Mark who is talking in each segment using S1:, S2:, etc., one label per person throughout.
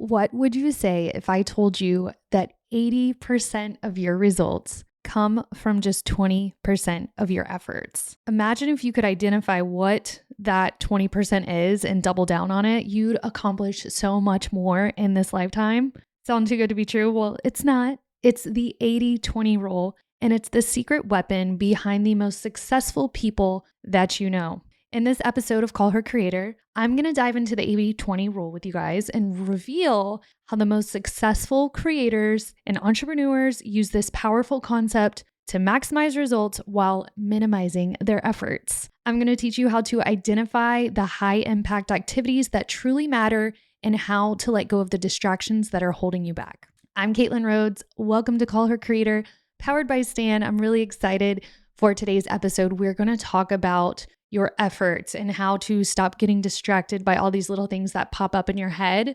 S1: What would you say if I told you that 80% of your results come from just 20% of your efforts? Imagine if you could identify what that 20% is and double down on it. You'd accomplish so much more in this lifetime. Sound too good to be true? Well, it's not. It's the 80-20 rule, and it's the secret weapon behind the most successful people that you know. In this episode of Call Her Creator, I'm going to dive into the 80-20 rule with you guys and reveal how the most successful creators and entrepreneurs use this powerful concept to maximize results while minimizing their efforts. I'm going to teach you how to identify the high impact activities that truly matter and how to let go of the distractions that are holding you back. I'm Caitlin Rhodes. Welcome to Call Her Creator, powered by Stan. I'm really excited for today's episode. We're going to talk about your efforts and how to stop getting distracted by all these little things that pop up in your head.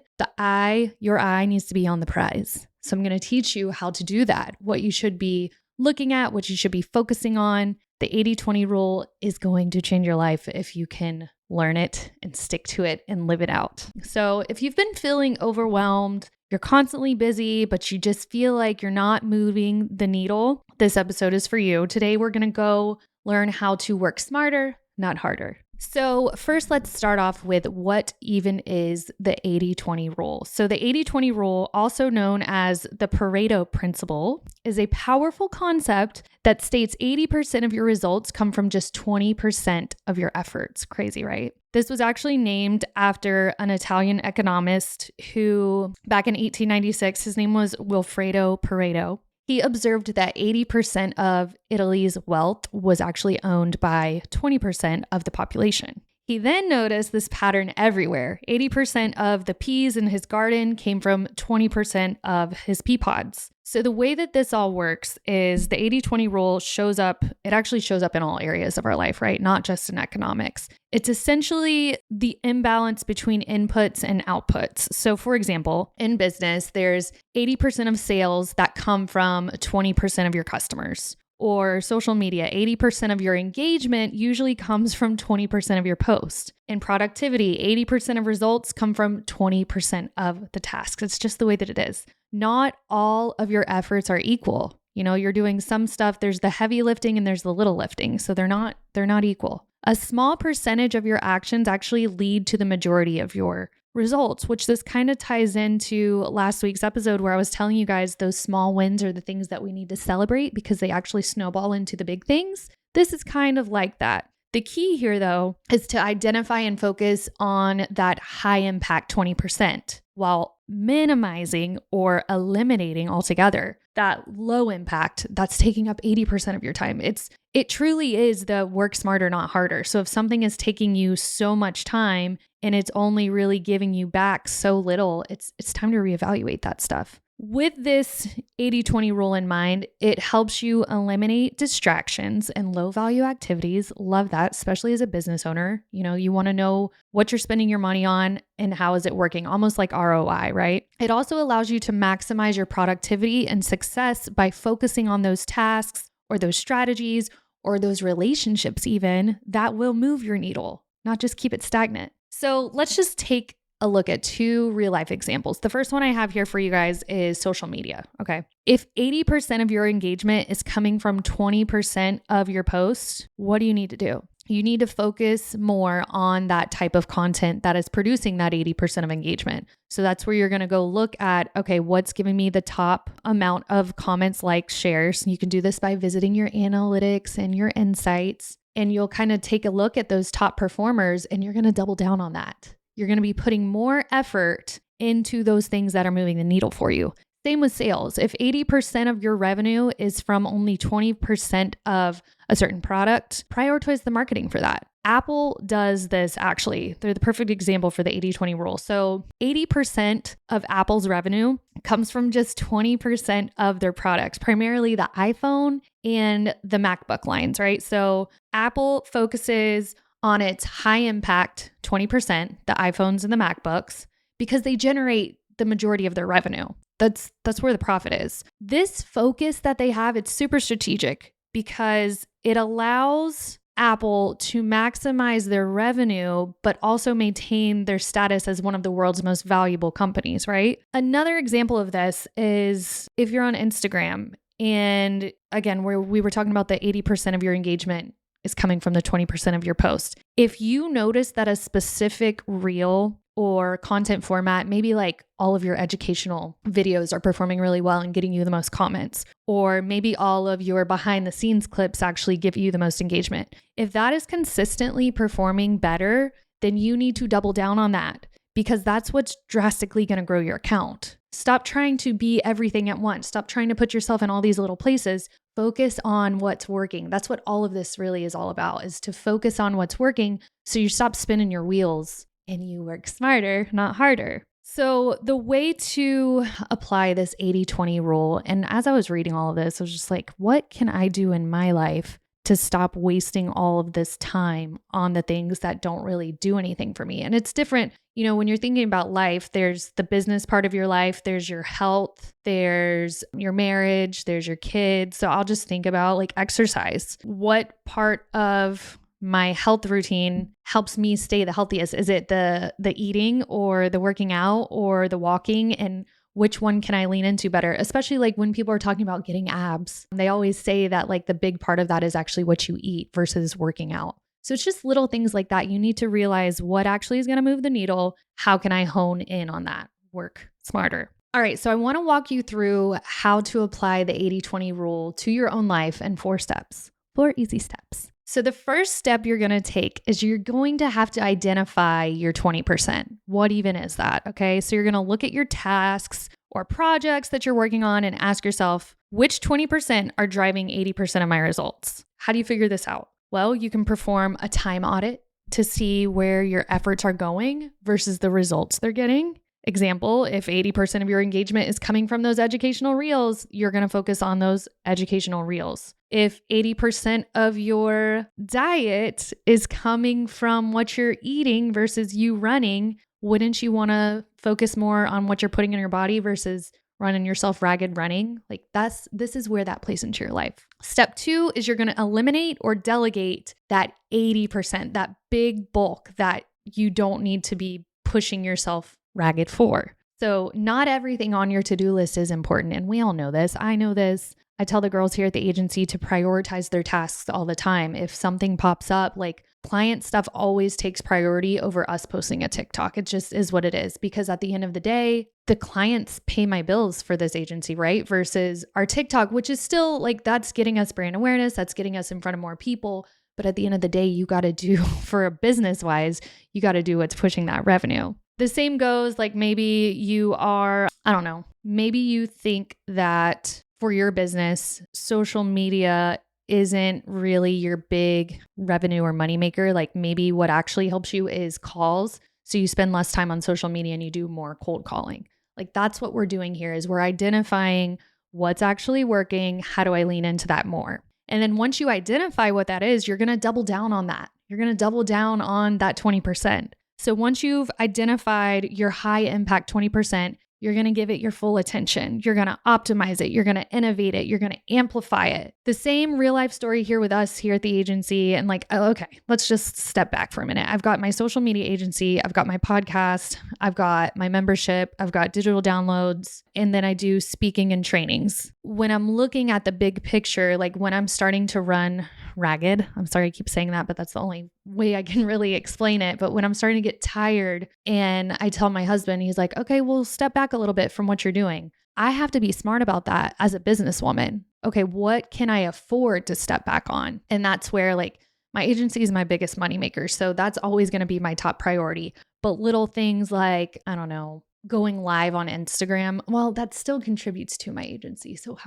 S1: Your eye needs to be on the prize. So I'm going to teach you how to do that, what you should be looking at, what you should be focusing on. The 80-20 rule is going to change your life if you can learn it and stick to it and live it out. So if you've been feeling overwhelmed, you're constantly busy, but you just feel like you're not moving the needle, this episode is for you. Today, we're going to go learn how to work smarter, not harder. So first, let's start off with what even is the 80-20 rule. So the 80-20 rule, also known as the Pareto principle, is a powerful concept that states 80% of your results come from just 20% of your efforts. Crazy, right? This was actually named after an Italian economist who, back in 1896, his name was Wilfredo Pareto. He observed that 80% of Italy's wealth was actually owned by 20% of the population. He then noticed this pattern everywhere. 80% of the peas in his garden came from 20% of his pea pods. So the way that this all works is the 80-20 rule it actually shows up in all areas of our life, right? Not just in economics. It's essentially the imbalance between inputs and outputs. So for example, in business, there's 80% of sales that come from 20% of your customers. Or social media, 80% of your engagement usually comes from 20% of your posts. In productivity, 80% of results come from 20% of the tasks. It's just the way that it is. Not all of your efforts are equal. You know, you're doing some stuff, there's the heavy lifting and there's the little lifting. So they're not equal. A small percentage of your actions actually lead to the majority of your results, which this kind of ties into last week's episode where I was telling you guys those small wins are the things that we need to celebrate because they actually snowball into the big things. This is kind of like that. The key here, though, is to identify and focus on that high impact 20% while minimizing or eliminating altogether that low impact that's taking up 80% of your time. It truly is the work smarter, not harder. So if something is taking you so much time and it's only really giving you back so little, it's time to reevaluate that stuff. With this 80-20 rule in mind, it helps you eliminate distractions and low value activities. Love that, especially as a business owner. You know, you want to know what you're spending your money on and how is it working, almost like ROI, right? It also allows you to maximize your productivity and success by focusing on those tasks or those strategies or those relationships even that will move your needle, not just keep it stagnant. So let's just take a look at two real life examples. The first one I have here for you guys is social media. Okay. If 80% of your engagement is coming from 20% of your posts, what do you need to do? You need to focus more on that type of content that is producing that 80% of engagement. So that's where you're going to go look at, okay, what's giving me the top amount of comments, likes, shares. You can do this by visiting your analytics and your insights, and you'll kind of take a look at those top performers and you're going to double down on that. You're going to be putting more effort into those things that are moving the needle for you. Same with sales. If 80% of your revenue is from only 20% of a certain product, prioritize the marketing for that. Apple does this actually. They're the perfect example for the 80-20 rule. So 80% of Apple's revenue comes from just 20% of their products, primarily the iPhone and the MacBook lines, right? So Apple focuses on its high impact 20%, the iPhones and the MacBooks, because they generate the majority of their revenue. That's where the profit is. This focus that they have, it's super strategic because it allows Apple to maximize their revenue, but also maintain their status as one of the world's most valuable companies, right? Another example of this is if you're on Instagram, and again, where we were talking about the 80% of your engagement is coming from the 20% of your post. If you notice that a specific reel or content format, maybe like all of your educational videos are performing really well and getting you the most comments, or maybe all of your behind the scenes clips actually give you the most engagement. If that is consistently performing better, then you need to double down on that, because that's what's drastically going to grow your account. Stop trying to be everything at once. Stop trying to put yourself in all these little places. Focus on what's working. That's what all of this really is all about, is to focus on what's working so you stop spinning your wheels and you work smarter, not harder. So the way to apply this 80-20 rule, and as I was reading all of this, I was just like, what can I do in my life to stop wasting all of this time on the things that don't really do anything for me? And it's different. When you're thinking about life, there's the business part of your life, there's your health, there's your marriage, there's your kids. So I'll just think about like exercise. What part of my health routine helps me stay the healthiest? Is it the eating or the working out or the walking? And which one can I lean into better? Especially like when people are talking about getting abs, they always say that like the big part of that is actually what you eat versus working out. So it's just little things like that. You need to realize what actually is going to move the needle. How can I hone in on that? Work smarter. All right, so I want to walk you through how to apply the 80-20 rule to your own life in 4 steps, 4 easy steps. So the first step you're going to take is you're going to have to identify your 20%. What even is that? Okay, so you're going to look at your tasks or projects that you're working on and ask yourself, which 20% are driving 80% of my results? How do you figure this out? Well, you can perform a time audit to see where your efforts are going versus the results they're getting. Example, if 80% of your engagement is coming from those educational reels, you're going to focus on those educational reels. If 80% of your diet is coming from what you're eating versus you running, wouldn't you want to focus more on what you're putting in your body versus running yourself ragged running? Like this is where that plays into your life. Step 2 is you're going to eliminate or delegate that 80%, that big bulk that you don't need to be pushing yourself ragged for. So not everything on your to-do list is important. And we all know this. I know this. I tell the girls here at the agency to prioritize their tasks all the time. If something pops up, like client stuff always takes priority over us posting a TikTok. It just is what it is, because at the end of the day, the clients pay my bills for this agency, right? Versus our TikTok, which is still like, that's getting us brand awareness. That's getting us in front of more people. But at the end of the day, you got to do, for a business wise, you got to do what's pushing that revenue. The same goes, like maybe you are, I don't know, maybe you think that for your business, social media isn't really your big revenue or moneymaker. Like maybe what actually helps you is calls. So you spend less time on social media and you do more cold calling. Like that's what we're doing here, is we're identifying what's actually working. How do I lean into that more? And then once you identify what that is, you're going to double down on that. You're going to double down on that 20%. So once you've identified your high impact 20%, you're going to give it your full attention. You're going to optimize it. You're going to innovate it. You're going to amplify it. The same real life story here with us here at the agency. And like, okay, let's just step back for a minute. I've got my social media agency. I've got my podcast. I've got my membership. I've got digital downloads. And then I do speaking and trainings. When I'm looking at the big picture, like when I'm starting to run ragged, I'm sorry I keep saying that, but that's the only way I can really explain it. But when I'm starting to get tired and I tell my husband, he's like, okay, well, step back a little bit from what you're doing. I have to be smart about that as a businesswoman. Okay, what can I afford to step back on? And that's where like my agency is my biggest moneymaker. So that's always going to be my top priority. But little things like, I don't know, going live on Instagram, well, that still contributes to my agency. So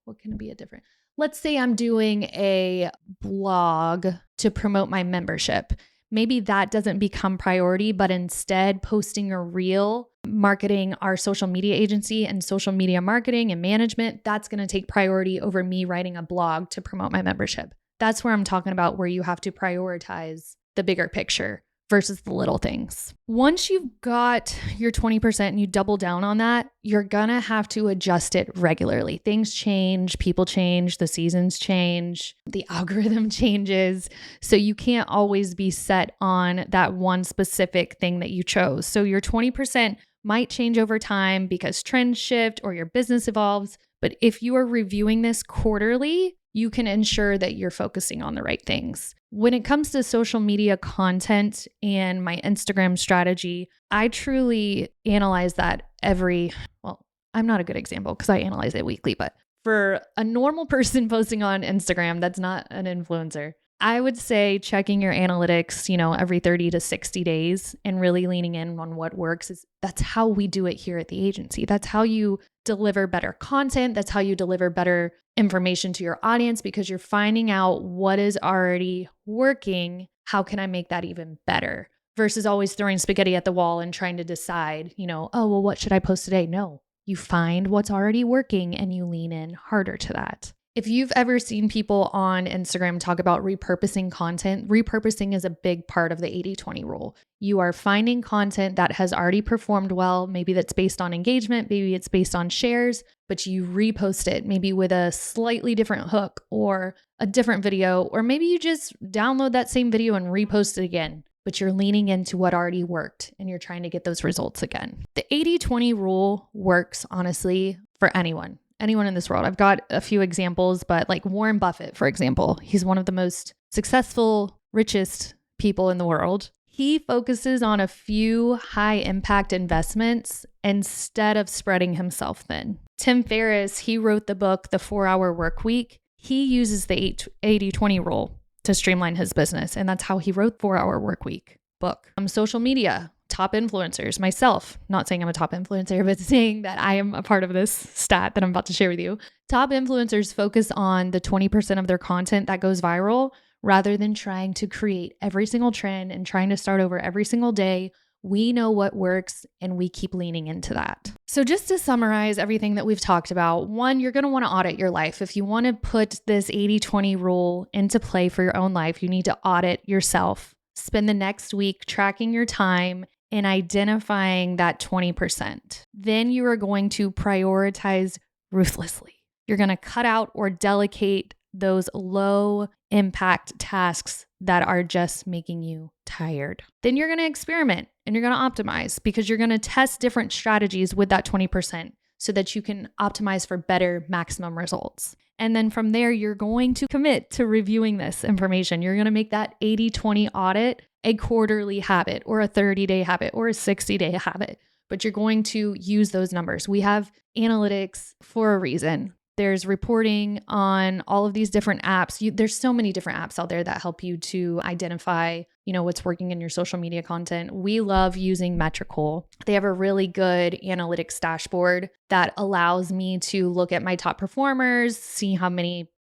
S1: what can be a different? Let's say I'm doing a blog to promote my membership. Maybe that doesn't become priority, but instead posting a reel, marketing our social media agency and social media marketing and management, that's going to take priority over me writing a blog to promote my membership. That's where I'm talking about where you have to prioritize the bigger picture versus the little things. Once you've got your 20% and you double down on that, you're gonna have to adjust it regularly. Things change, people change, the seasons change, the algorithm changes. So you can't always be set on that one specific thing that you chose. So your 20% might change over time because trends shift or your business evolves. But if you are reviewing this quarterly, you can ensure that you're focusing on the right things. When it comes to social media content and my Instagram strategy, I truly analyze that I'm not a good example because I analyze it weekly, but for a normal person posting on Instagram that's not an influencer, I would say checking your analytics, every 30 to 60 days and really leaning in on what works. That's how we do it here at the agency. That's how you deliver better content. That's how you deliver better information to your audience because you're finding out what is already working. How can I make that even better? Versus always throwing spaghetti at the wall and trying to decide, what should I post today? No, you find what's already working and you lean in harder to that. If you've ever seen people on Instagram talk about repurposing content, repurposing is a big part of the 80-20 rule. You are finding content that has already performed well. Maybe that's based on engagement, maybe it's based on shares, but you repost it maybe with a slightly different hook or a different video, or maybe you just download that same video and repost it again, but you're leaning into what already worked and you're trying to get those results again. The 80-20 rule works, honestly, for anyone in this world. I've got a few examples, but like Warren Buffett, for example, he's one of the most successful, richest people in the world. He focuses on a few high impact investments instead of spreading himself thin. Tim Ferriss, he wrote the book, The 4-Hour Work Week. He uses the 80-20 rule to streamline his business. And that's how he wrote 4-Hour Work Week book. Social media, top influencers, myself, not saying I'm a top influencer, but saying that I am a part of this stat that I'm about to share with you. Top influencers focus on the 20% of their content that goes viral rather than trying to create every single trend and trying to start over every single day. We know what works and we keep leaning into that. So just to summarize everything that we've talked about, one, you're going to want to audit your life. If you want to put this 80-20 rule into play for your own life, you need to audit yourself. Spend the next week tracking your time and identifying that 20%. Then you are going to prioritize ruthlessly. You're going to cut out or delegate those low impact tasks that are just making you tired. Then you're going to experiment and you're going to optimize because you're going to test different strategies with that 20% so that you can optimize for better maximum results. And then from there, you're going to commit to reviewing this information. You're going to make that 80-20 audit a quarterly habit or a 30-day habit or a 60-day habit, but you're going to use those numbers. We have analytics for a reason. There's reporting on all of these different apps. There's so many different apps out there that help you to identify, what's working in your social media content. We love using Metrical. They have a really good analytics dashboard that allows me to look at my top performers, see how many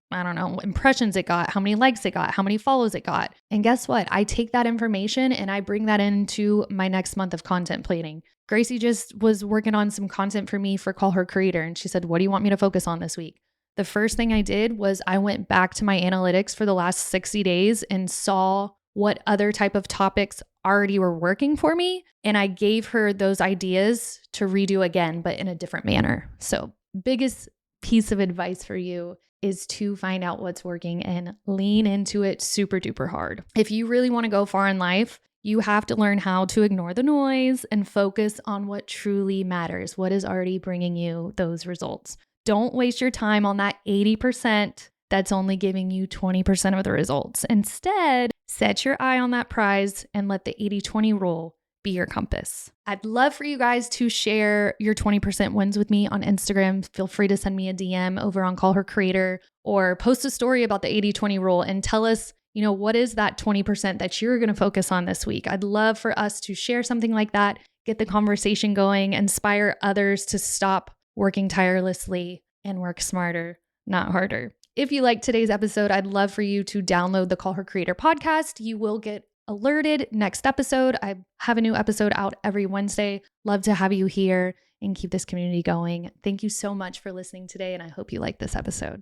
S1: impressions it got, how many likes it got, how many follows it got. And guess what? I take that information and I bring that into my next month of content planning. Gracie just was working on some content for me for Call Her Creator. And she said, what do you want me to focus on this week? The first thing I did was I went back to my analytics for the last 60 days and saw what other type of topics already were working for me. And I gave her those ideas to redo again, but in a different manner. So biggest piece of advice for you is to find out what's working and lean into it super duper hard. If you really want to go far in life, you have to learn how to ignore the noise and focus on what truly matters, what is already bringing you those results. Don't waste your time on that 80% that's only giving you 20% of the results. Instead, set your eye on that prize and let the 80-20 rule be your compass. I'd love for you guys to share your 20% wins with me on Instagram. Feel free to send me a DM over on Call Her Creator or post a story about the 80-20 rule and tell us, what is that 20% that you're going to focus on this week? I'd love for us to share something like that, get the conversation going, inspire others to stop working tirelessly and work smarter, not harder. If you liked today's episode, I'd love for you to download the Call Her Creator podcast. You will get alerted next episode. I have a new episode out every Wednesday. Love to have you here and keep this community going. Thank you so much for listening today, and I hope you like this episode.